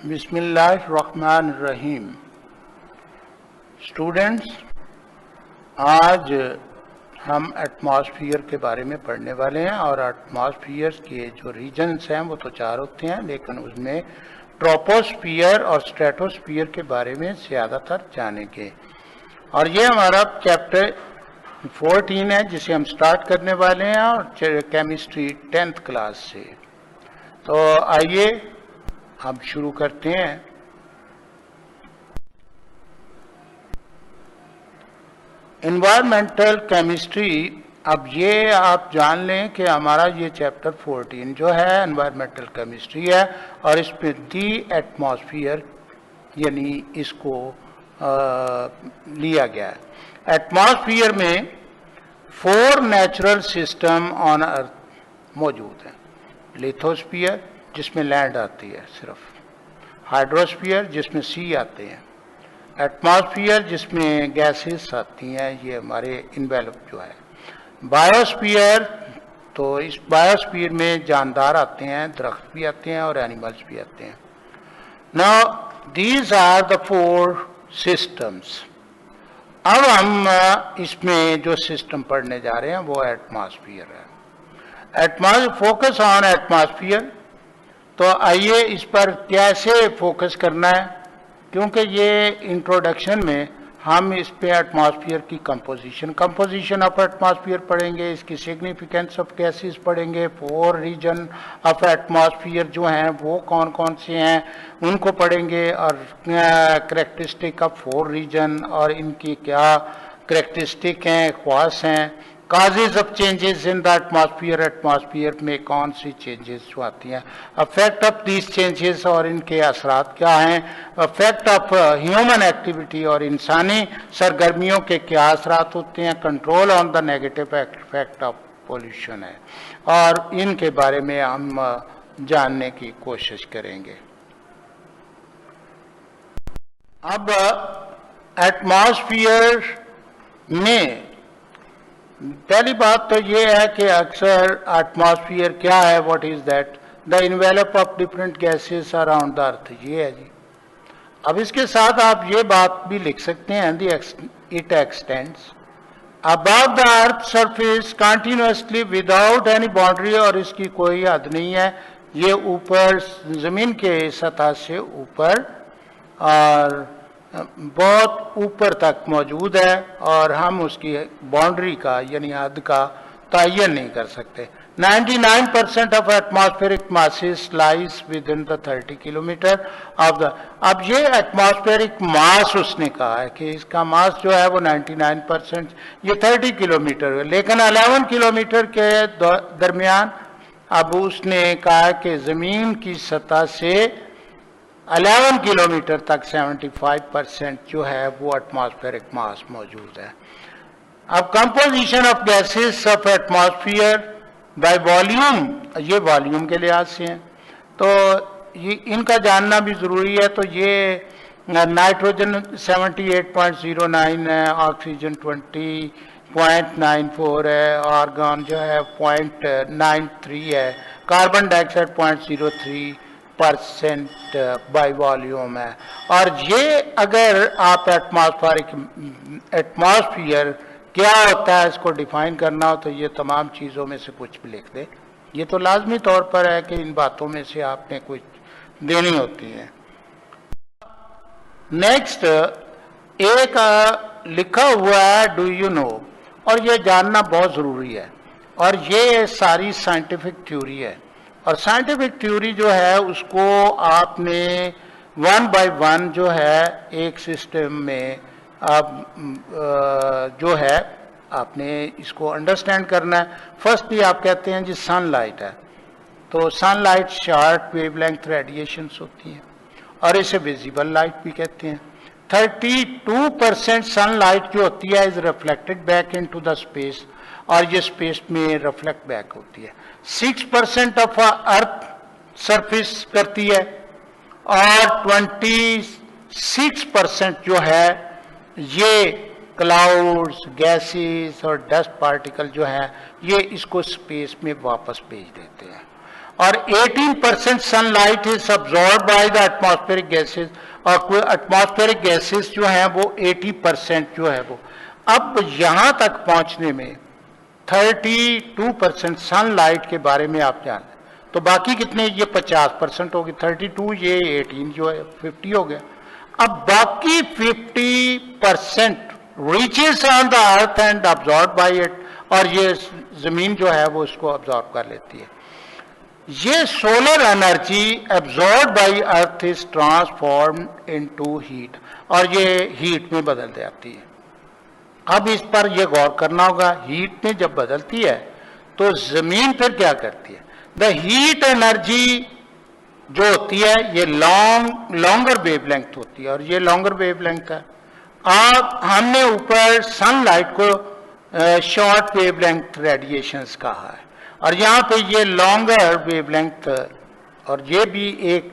बिस्मिल्लाहिर्रहमानिर्रहीम। स्टूडेंट्स, आज हम एटमॉस्फेयर के बारे में पढ़ने वाले हैं और एटमॉस्फेयर के जो रीजन्स हैं वो तो चार होते हैं, लेकिन उसमें ट्रोपोस्फियर और स्ट्रेटोस्फियर के बारे में ज़्यादातर जानेंगे। और ये हमारा चैप्टर 14 है जिसे हम स्टार्ट करने वाले हैं और केमिस्ट्री 10th क्लास से। तो आइए हम शुरू करते हैं। एनवायरमेंटल केमिस्ट्री, अब ये आप जान लें कि हमारा ये चैप्टर 14 जो है एनवायरमेंटल केमिस्ट्री है और इसमें दी एटमॉस्फेयर यानी इसको लिया गया है। एटमॉस्फेयर में 4 नेचुरल सिस्टम ऑन अर्थ मौजूद हैं। लिथोस्फीयर जिसमें लैंड आती है सिर्फ, हाइड्रोस्फीयर जिसमें सी आते हैं, एटमॉस्फेयर जिसमें गैसेस आती हैं, ये हमारे इन्वेलप जो है, बायोस्फीयर, तो इस बायोस्फीयर में जानदार आते हैं, दरख्त भी आते हैं और एनिमल्स भी आते हैं। Now these are the 4 systems. अब हम इसमें जो सिस्टम पढ़ने जा रहे हैं वो एटमॉस्फेयर है। Focus on atmosphere. तो आइए इस पर कैसे फोकस करना है, क्योंकि ये इंट्रोडक्शन में हम इस पे एटमॉस्फेयर की कंपोजिशन ऑफ एटमॉस्फेयर पढ़ेंगे, इसकी सिग्निफिकेंस ऑफ गैसेस पढ़ेंगे, 4 रीजन ऑफ एटमॉस्फेयर जो हैं वो कौन कौन से हैं उनको पढ़ेंगे, और करेक्टरिस्टिक ऑफ 4 रीजन और इनकी क्या करेक्टरिस्टिक हैं, ख्वास हैं, causes of changes in the atmosphere में कौन सी चेंजेस जो आती हैं, अफेक्ट ऑफ दीज चेंजेस और इनके असरात क्या हैं, अफेक्ट ऑफ ह्यूमन एक्टिविटी और इंसानी सरगर्मियों के क्या असरात होते हैं, control on the negative effect of pollution है, और इनके बारे में हम जानने की कोशिश करेंगे। अब एटमॉस्फेयर में पहली बात तो ये है कि अक्सर एटमॉस्फेयर क्या है, what is that, the envelope of different gases around the earth, ये है जी। अब इसके साथ आप ये बात भी लिख सकते हैं, it extends above the earth surface continuously without any boundary, और इसकी कोई हद नहीं है, ये ऊपर जमीन के सतह से ऊपर और बहुत ऊपर तक मौजूद है, और हम उसकी बाउंड्री का यानी हद का तयन नहीं कर सकते। 99% of atmospheric masses lies with in the 30 kilometre of the. अब ये एटमॉस्फेरिक मास उसने कहा है कि इसका मास जो है वो 99%, ये 30 किलोमीटर है, लेकिन 11 किलोमीटर के दरमियान अब उसने कहा कि जमीन की सतह से 11 किलोमीटर तक 75% जो है वो एटमॉस्फेरिक मास मौजूद है। अब composition of gases of atmosphere by volume, ये वॉल्यूम के लिहाज से हैं, तो ये इनका जानना भी ज़रूरी है। तो ये नाइट्रोजन 78.09 है, ऑक्सीजन 20.94 है, आर्गन जो है 0.93 है, कार्बन डाइऑक्साइड 0.03% बाई वॉल्यूम है। और ये अगर आप एटमॉस्फेयर क्या होता है इसको डिफाइन करना हो तो ये तमाम चीज़ों में से कुछ भी लिख दे। ये तो लाजमी तौर पर है कि इन बातों में से आपने कुछ देनी होती है। नेक्स्ट एक लिखा हुआ है डू यू नो, और ये जानना बहुत ज़रूरी है, और ये सारी साइंटिफिक थ्योरी है, और साइंटिफिक थ्योरी जो है उसको आपने 1 by 1 जो है एक सिस्टम में आप जो है आपने इसको अंडरस्टैंड करना है। फर्स्टली आप कहते हैं जी सनलाइट है, तो सनलाइट शॉर्ट वेवलेंथ रेडिएशंस होती हैं और इसे विजिबल लाइट भी कहते हैं। 32% सनलाइट जो होती है is reflected back into the space, और ये स्पेस में रिफ्लेक्ट बैक होती है। 6% ऑफ अर्थ सरफेस करती है, और 26% जो है ये क्लाउड्स, गैसेस और डस्ट पार्टिकल जो हैं ये इसको स्पेस में वापस भेज देते हैं। और 18% sunlight is absorb by the atmospheric gases, और एटमॉस्फेरिक गैसेस जो हैं वो 80% जो है वो। अब यहां तक पहुंचने में 32% सनलाइट के बारे में आप जान, तो बाकी कितने, ये 50% हो गए, 32 ये 18 जो है 50 हो गया। अब बाकी 50% reaches on the earth and absorb by it, और ये जमीन जो है वो इसको अब्जॉर्ब कर लेती है। ये solar energy absorb by earth is transformed into heat, और ये हीट में बदल जाती है। अब इस पर यह गौर करना होगा, हीट में जब बदलती है तो जमीन फिर क्या करती है। द हीट एनर्जी जो होती है ये लॉन्गर वेवलेंथ होती है, और ये लॉन्गर वेवलेंथ है। अब हमने ऊपर सनलाइट को शॉर्ट वेवलेंथ रेडिएशंस कहा है, और यहाँ पे ये लॉन्गर वेवलेंथ, और ये भी एक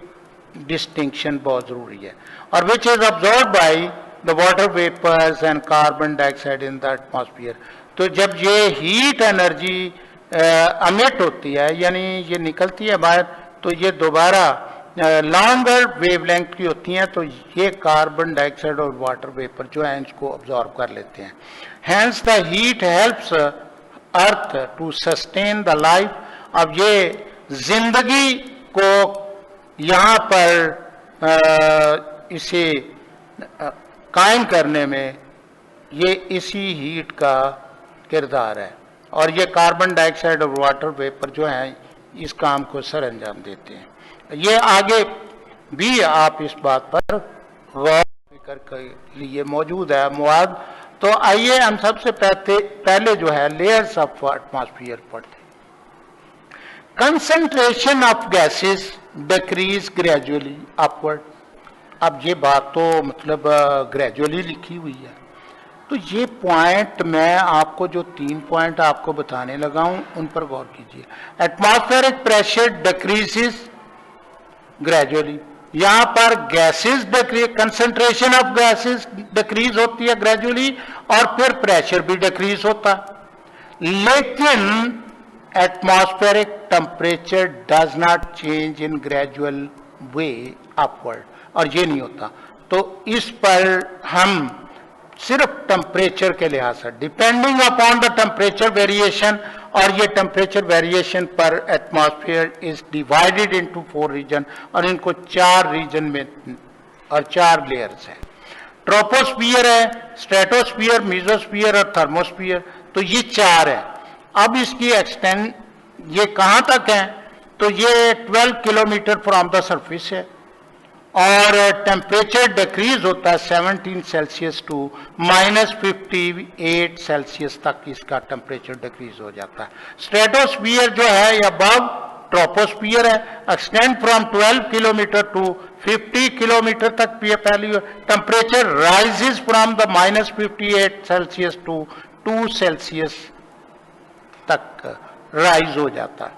डिस्टिंक्शन बहुत जरूरी है, और which is absorb by the water vapours and carbon dioxide in the atmosphere. तो जब ये हीट एनर्जी अमिट होती है, यानी ये निकलती है बाहर, तो ये दोबारा लॉन्गर वेवलेंथ की होती हैं, तो ये कार्बन डाइऑक्साइड और वाटर वेपर जो है इसको अब्जॉर्ब कर लेते हैं। Hence the heat helps earth to sustain the life. अब ये जिंदगी को यहाँ पर इसे कायम करने में ये इसी हीट का किरदार है, और ये कार्बन डाइऑक्साइड और वाटर वेपर जो है इस काम को सर अंजाम देते हैं। ये आगे भी आप इस बात पर गौर के लिए मौजूद है मवाद। तो आइए हम सबसे पहले जो है लेयर्स ऑफ एटमॉस्फेयर पढ़ते हैं। Concentration of gases decrease gradually upward. अब ये बात तो मतलब ग्रेजुअली लिखी हुई है, तो ये पॉइंट मैं आपको जो 3 पॉइंट आपको बताने लगा हूं उन पर गौर कीजिए। एटमॉस्फेरिक प्रेशर डिक्रीजेस ग्रेजुअली, यहां पर gases decrease, concentration of gases decrease होती है ग्रेजुअली, और फिर प्रेशर भी डिक्रीज होता। लेकिन atmospheric temperature does not change in gradual way upward, और ये नहीं होता। तो इस पर हम सिर्फ टेम्परेचर के लिहाज से, depending upon the temperature variation, और ये टेम्परेचर वेरिएशन पर atmosphere is divided into 4 region, और इनको 4 रीजन में और 4 लेयर्स हैं। ट्रोपोस्फियर है, स्ट्रेटोस्फियर, मीजोस्फियर और थर्मोस्फियर। तो ये 4 है। अब इसकी एक्सटेंड ये कहां तक है, तो ये 12 किलोमीटर फ्रॉम द सरफेस है, और टेम्परेचर डिक्रीज होता है 17 सेल्सियस टू -58 सेल्सियस तक इसका टेम्परेचर डिक्रीज हो जाता है। स्ट्रेटोस्फियर जो है या अबव ट्रोपोस्फियर है, extend from 12 kilometre to 50 kilometre तक पहली temperature rises from the -58 Celsius to 2 Celsius तक राइज हो जाता है।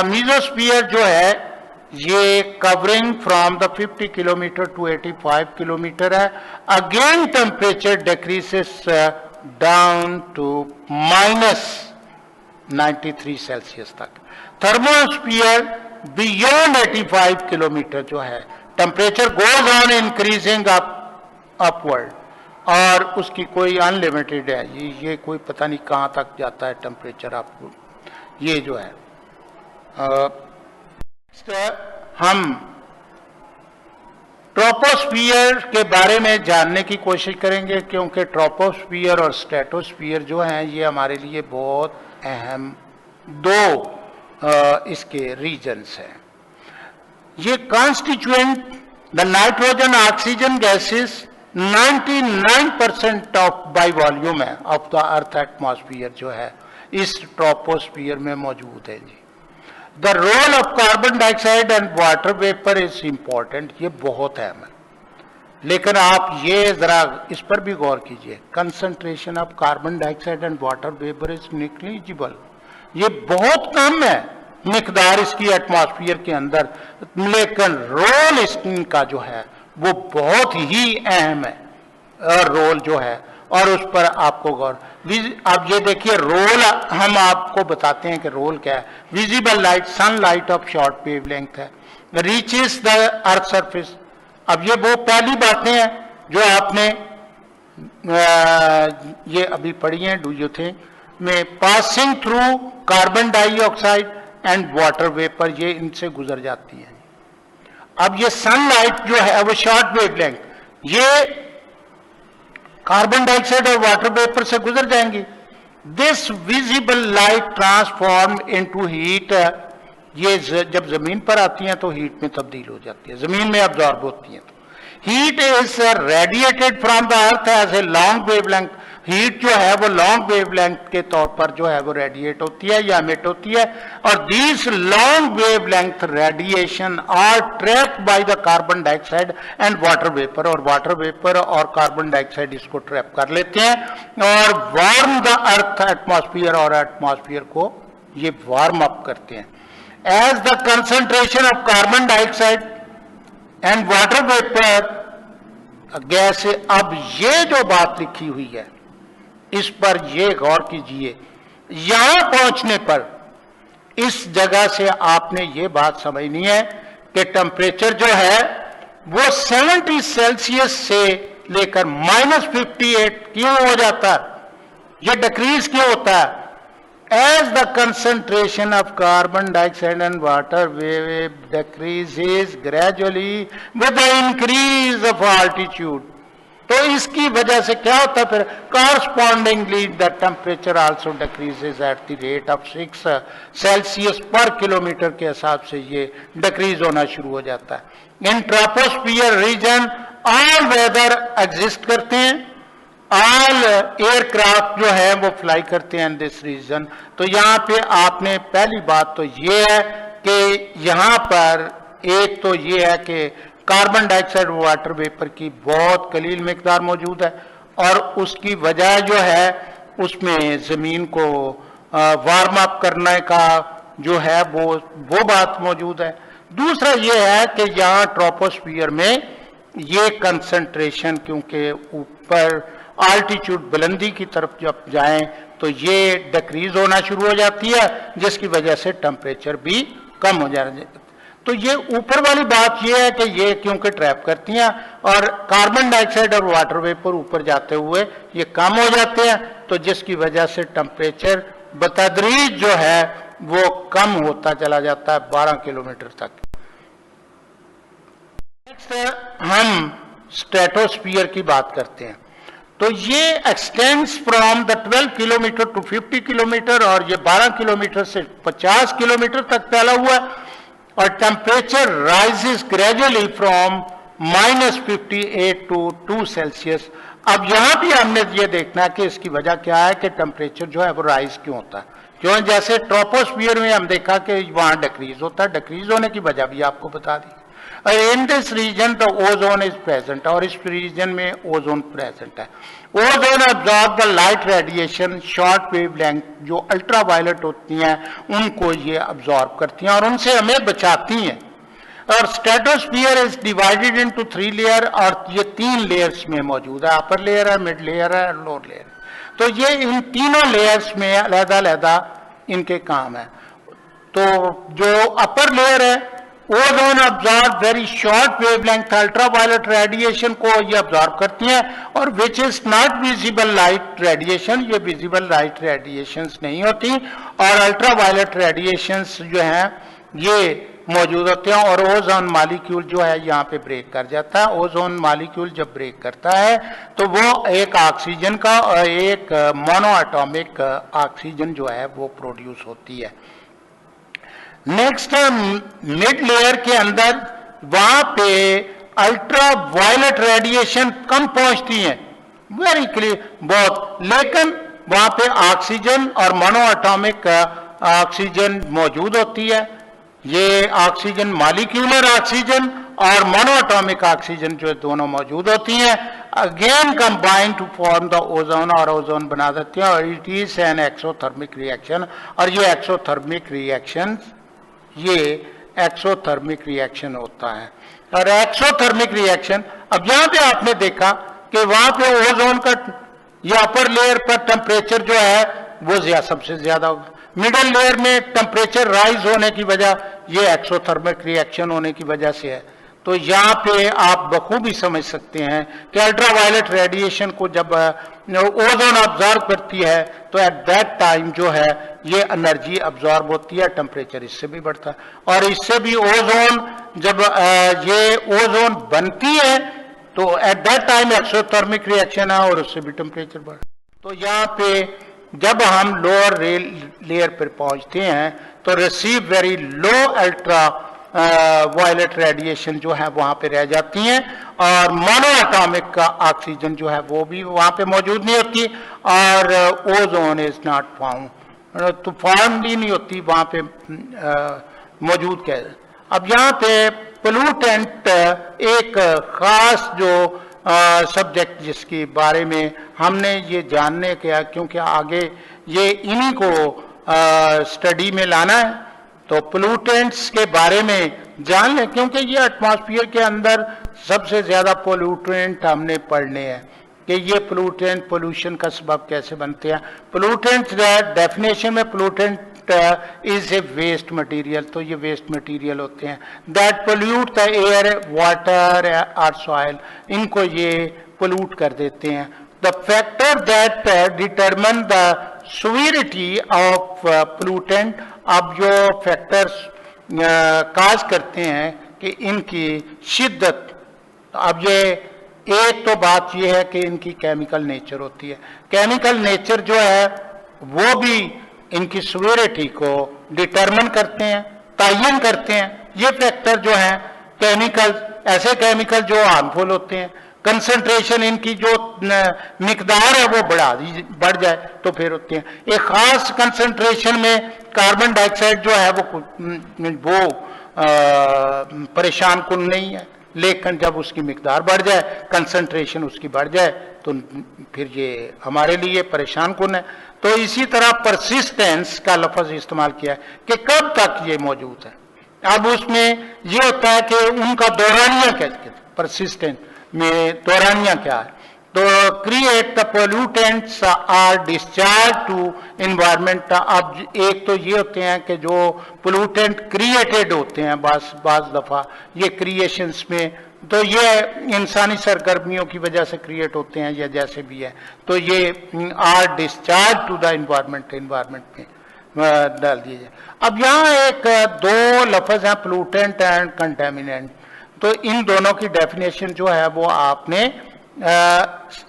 मीजोस्फियर जो है ये covering from the 50 kilometre to 85 kilometre है। Again temperature decreases down to -93 Celsius तक। थर्मोस्फियर बियॉन्ड 85 किलोमीटर जो है temperature goes on increasing upward, और उसकी कोई अनलिमिटेड है, ये कोई पता नहीं कहाँ तक जाता है टेम्परेचर आपको। ये जो है हम ट्रोपोस्फियर के बारे में जानने की कोशिश करेंगे, क्योंकि ट्रोपोस्फियर और स्ट्रेटोस्फियर जो हैं ये हमारे लिए बहुत अहम 2 इसके रीजन्स हैं। ये constituent the nitrogen oxygen gases 99% of by volume है ऑफ द अर्थ एटमॉस्फियर जो है इस ट्रोपोस्फियर में मौजूद है जी। The role of carbon dioxide and water vapour is important, ये बहुत अहम है, लेकिन आप ये जरा इस पर भी गौर कीजिए। Concentration of carbon dioxide and water vapour is negligible, ये बहुत कम है मिकदार इसकी एटमॉस्फियर के अंदर, लेकिन रोल इसका जो है वो बहुत ही अहम है रोल जो है, और उस पर आपको गौर। अब ये देखिए रोल हम आपको बताते हैं कि रोल क्या है। Visible light sunlight of short wavelength है, रीचेस द अर्थ सरफेस। अब ये वो पहली बातें हैं जो आपने ये अभी पढ़ी हैं, डू यू थिंक में, passing through carbon dioxide and water vapour, ये इनसे गुजर जाती है। अब ये सनलाइट जो है वो शॉर्ट वेवलेंथ, ये कार्बन डाइऑक्साइड और वाटर वेपर से गुजर जाएंगी। This visible light transform into heat, ये जब जमीन पर आती हैं तो हीट में तब्दील हो जाती है, जमीन में अब्जॉर्ब होती हैं। तो heat is radiated from the earth as a long wavelength, heat जो है वो लॉन्ग वेवलेंथ के तौर पर जो है वो रेडिएट होती है या एमिट होती है। और these long wavelength radiation are trapped by the carbon dioxide and water vapour, और वाटर वेपर और कार्बन डाइऑक्साइड इसको ट्रैप कर लेते हैं और वार्म द अर्थ एटमॉस्फेयर, और एटमॉस्फेयर को ये वार्म अप करते हैं। As the concentration of carbon dioxide and water vapour gas, अब ये जो बात लिखी हुई है इस पर ये गौर कीजिए। यहां पहुंचने पर इस जगह से आपने ये बात समझनी है कि टेम्परेचर जो है वो 70 सेल्सियस से लेकर -58 क्यों हो जाता है, ये डिक्रीज क्यों होता है? As the concentration of carbon dioxide and water vapor decreases gradually with the increase of altitude, तो इसकी वजह से क्या होता है फिर, correspondingly the temperature also decreases at the rate of 6 Celsius पर किलोमीटर के हिसाब से ये डिक्रीज होना शुरू हो जाता है। In troposphere region all weather exist करते हैं, ऑल एयरक्राफ्ट जो है वो फ्लाई करते हैं इन दिस रीजन। तो यहाँ पे आपने पहली बात तो ये है कि यहाँ पर एक तो ये है कि कार्बन डाइऑक्साइड वाटर वेपर की बहुत कलील मिकदार मौजूद है और उसकी वजह जो है उसमें ज़मीन को वार्म अप करने का जो है वो बात मौजूद है। दूसरा ये है कि यहाँ ट्रोपोस्फियर में ये कंसंट्रेशन, क्योंकि ऊपर आल्टीट्यूड बुलंदी की तरफ जब जाएं तो ये डिक्रीज होना शुरू हो जाती है, जिसकी वजह से टेम्परेचर भी कम हो जाता है। तो ये ऊपर वाली बात ये है कि ये क्योंकि ट्रैप करती हैं और कार्बन डाइऑक्साइड और वाटर वेपर ऊपर जाते हुए ये कम हो जाते हैं, तो जिसकी वजह से टेम्परेचर बतदरीज जो है वो कम होता चला जाता है 12 किलोमीटर तक। नेक्स्ट हम स्ट्रेटोस्फीयर की बात करते हैं। तो ये extends from the 12 kilometre to 50 kilometre और ये 12 किलोमीटर से 50 किलोमीटर तक फैला हुआ है और temperature rises gradually from -58 to 2 Celsius. अब यहां भी हमने ये देखना है कि इसकी वजह क्या है कि टेम्परेचर जो है वो राइज क्यों होता है। क्यों? जैसे ट्रोपोस्फियर में हम देखा कि वहां डिक्रीज होता है, डिक्रीज होने की वजह भी आपको बता दी। In this region the ozone is present, और इस रीजन में ओजोन प्रेजेंट है। Ozone absorb the light radiation short wave length, जो अल्ट्रा वायलेट होती हैं उनको ये अब्जॉर्ब करती हैं और उनसे हमें बचाती हैं। और stratosphere is divided into 3 layer, और ये 3 लेयर्स में मौजूद है, अपर लेयर है, मिड लेयर है, लोअर लेयर। तो ये इन तीनों लेयर्स में अलग-अलग इनके काम है। तो जो अपर लेयर है ozone absorb very short wavelength ultraviolet radiation को ये अब्जॉर्ब करती हैं, और which is not visible light radiation, ये विजिबल लाइट रेडिएशंस नहीं होती, और अल्ट्रावायलेट रेडिएशंस जो हैं ये मौजूद होते हैं। और ओजोन मॉलिक्यूल जो है यहाँ पे ब्रेक कर जाता है। ओजोन मॉलिक्यूल जब ब्रेक करता है तो वो एक ऑक्सीजन का और एक मोनो एटॉमिक ऑक्सीजन जो है वो प्रोड्यूस होती है। नेक्स्ट मिड लेयर के अंदर वहां पे अल्ट्रा वायलेट रेडिएशन कम पहुंचती है, वेरी क्लियर बहुत, लेकिन वहां पे ऑक्सीजन और मोनो एटॉमिक ऑक्सीजन मौजूद होती है। ये ऑक्सीजन मॉलिक्यूलर ऑक्सीजन और मोनो एटॉमिक ऑक्सीजन जो दोनों मौजूद होती हैं, again combine to form the ozone, और ओजोन बना देती हैं। और it is an exothermic reaction, और ये एक्सोथर्मिक रिएक्शन रिएक्शन होता है। और एक्सोथर्मिक रिएक्शन, अब यहां पे आपने देखा कि वहां पे ओजोन का ये अपर लेयर पर टेम्परेचर जो है वो सबसे ज्यादा होगा। मिडल लेयर में टेम्परेचर राइज होने की वजह ये एक्सोथर्मिक रिएक्शन होने की वजह से है। तो यहाँ पे आप बखूबी समझ सकते हैं कि अल्ट्रावायलेट रेडिएशन को जब ओजोन ऑब्जॉर्व करती है तो एट दैट टाइम जो है ये एनर्जी ऑब्जॉर्व होती है, टेम्परेचर इससे भी बढ़ता है। और इससे भी ओजोन जब ये ओजोन बनती है तो at that time exothermic reaction है और उससे भी टेम्परेचर बढ़ता है। तो यहाँ पे जब हम लोअर लेयर पर पहुंचते हैं तो receive very low ultraviolet radiation जो है वहां पे रह जाती हैं और मोनो एटॉमिक का ऑक्सीजन जो है वो भी वहां पे मौजूद नहीं होती और ओजोन इज नॉट फाउंड, तो फाउंड ही नहीं होती वहां पे मौजूद। क्या अब यहाँ पे पोल्यूटेंट एक खास जो सब्जेक्ट जिसके बारे में हमने ये जानने के, क्योंकि आगे ये इन्हीं को स्टडी में लाना है, तो पोल्यूटेंट्स के बारे में जान लें, क्योंकि ये एटमॉस्फेयर के अंदर सबसे ज्यादा पोल्यूटेंट हमने पढ़ने हैं कि ये पोल्यूटेंट पोल्यूशन का सबब कैसे बनते हैं। पोल्यूटेंट डेफिनेशन में pollutant is a waste material, तो ये वेस्ट मटेरियल होते हैं that pollute the air, water और सॉइल, इनको ये पोल्यूट कर देते हैं। The factor that determine the severity of pollutant, अब जो फैक्टर्स काज करते हैं कि इनकी शिद्दत, अब ये एक तो बात यह है कि इनकी केमिकल नेचर होती है, केमिकल नेचर जो है वो भी इनकी सिवियरिटी को डिटरमिन करते हैं, तयन करते हैं। ये फैक्टर जो है केमिकल, ऐसे केमिकल जो हार्मफुल होते हैं, कंसंट्रेशन इनकी जो मिकदार है वो बढ़ जाए तो फिर होते हैं। एक खास कंसंट्रेशन में कार्बन डाइऑक्साइड जो है वो परेशान कुन नहीं है, लेकिन जब उसकी मिकदार बढ़ जाए, कंसंट्रेशन उसकी बढ़ जाए तो फिर ये हमारे लिए परेशान कुन है। तो इसी तरह परसिस्टेंस का लफ्ज इस्तेमाल किया है कि कब तक ये मौजूद है। अब उसमें ये होता है कि उनका दौरानिया क्या, परसिस्टेंस में दौरानिया क्या है, तो create the pollutants are discharge to environment. अब एक तो ये होते हैं कि जो पोल्यूटेंट क्रिएटेड होते हैं बाज दफा ये क्रिएशंस में, तो ये इंसानी सरगर्मियों की वजह से क्रिएट होते हैं या जैसे भी है, तो ये are discharge to the environment में डाल दिए जाए। अब यहाँ एक दो लफ्ज हैं पोल्यूटेंट एंड कंटेमिनेंट, तो इन दोनों की डेफिनेशन जो है वो आपने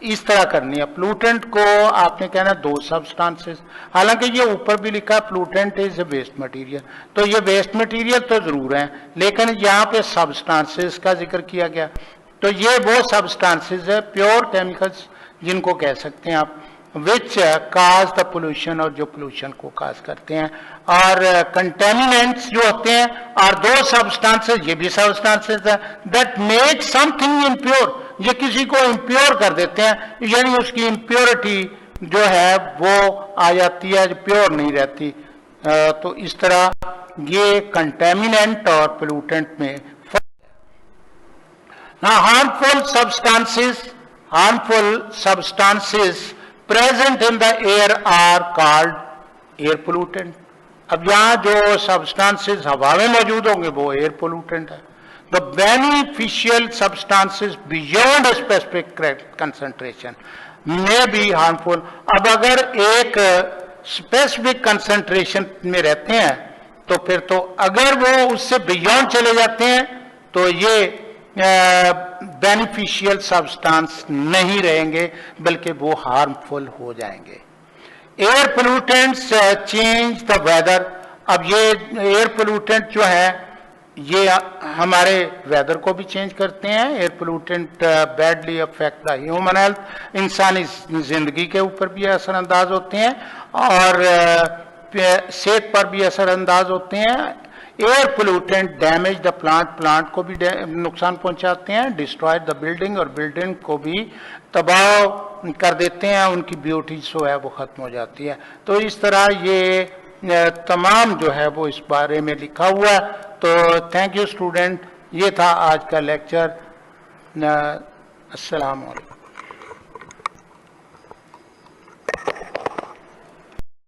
इस तरह करनी है। पोल्यूटेंट को आपने कहना दो सब्सटेंसेस, हालांकि ये ऊपर भी लिखा है pollutant is a waste material, तो ये वेस्ट मटेरियल तो जरूर है, लेकिन यहाँ पे सब्सटेंसेस का जिक्र किया गया, तो ये वो सब्सटेंसेस है प्योर केमिकल्स जिनको कह सकते हैं आप, विच काज द पोल्यूशन, और जो पोल्यूशन को काज करते हैं। और कंटेमिनेंट्स जो होते हैं और दो सब्सटेंसेस, ये भी सब्सटेंसेस है दैट मेक समथिंग इम्प्योर, ये किसी को इम्प्योर कर देते हैं, यानी उसकी इम्प्योरिटी जो है वो आ जाती है, प्योर नहीं रहती। तो इस तरह ये कंटेमिनेंट और पोल्यूटेंट में harmful substances present in the air are called air pollutant. अब यहाँ जो सब्सटेंसेस हवा में मौजूद होंगे वो एयर पोल्यूटेंट है। The beneficial substances beyond specific concentration में भी हार्मफुल। अब अगर एक स्पेसिफिक कंसंट्रेशन में रहते हैं तो फिर तो अगर वो उससे बियॉन्ड चले जाते हैं तो ये बेनिफिशियल सब्सटेंस नहीं रहेंगे, बल्कि वो हार्मफुल हो जाएंगे। Air pollutants change the weather. अब ये एयर पोल्यूटेंट जो है ये हमारे वेदर को भी चेंज करते हैं। Air pollutant badly affect the human health, इंसानी जिंदगी के ऊपर भी असरअंदाज होते हैं और सेहत पर भी असरअंदाज होते हैं। Air pollutant damage the plant को भी नुकसान पहुंचाते हैं, डिस्ट्रॉय द बिल्डिंग, और बिल्डिंग को भी तबाह कर देते हैं, उनकी ब्यूटी जो है वो खत्म हो जाती है। तो इस तरह ये तमाम जो है वो इस बारे में लिखा हुआ है। तो थैंक यू स्टूडेंट, ये था आज का लेक्चर। अस्सलाम वालेकुम।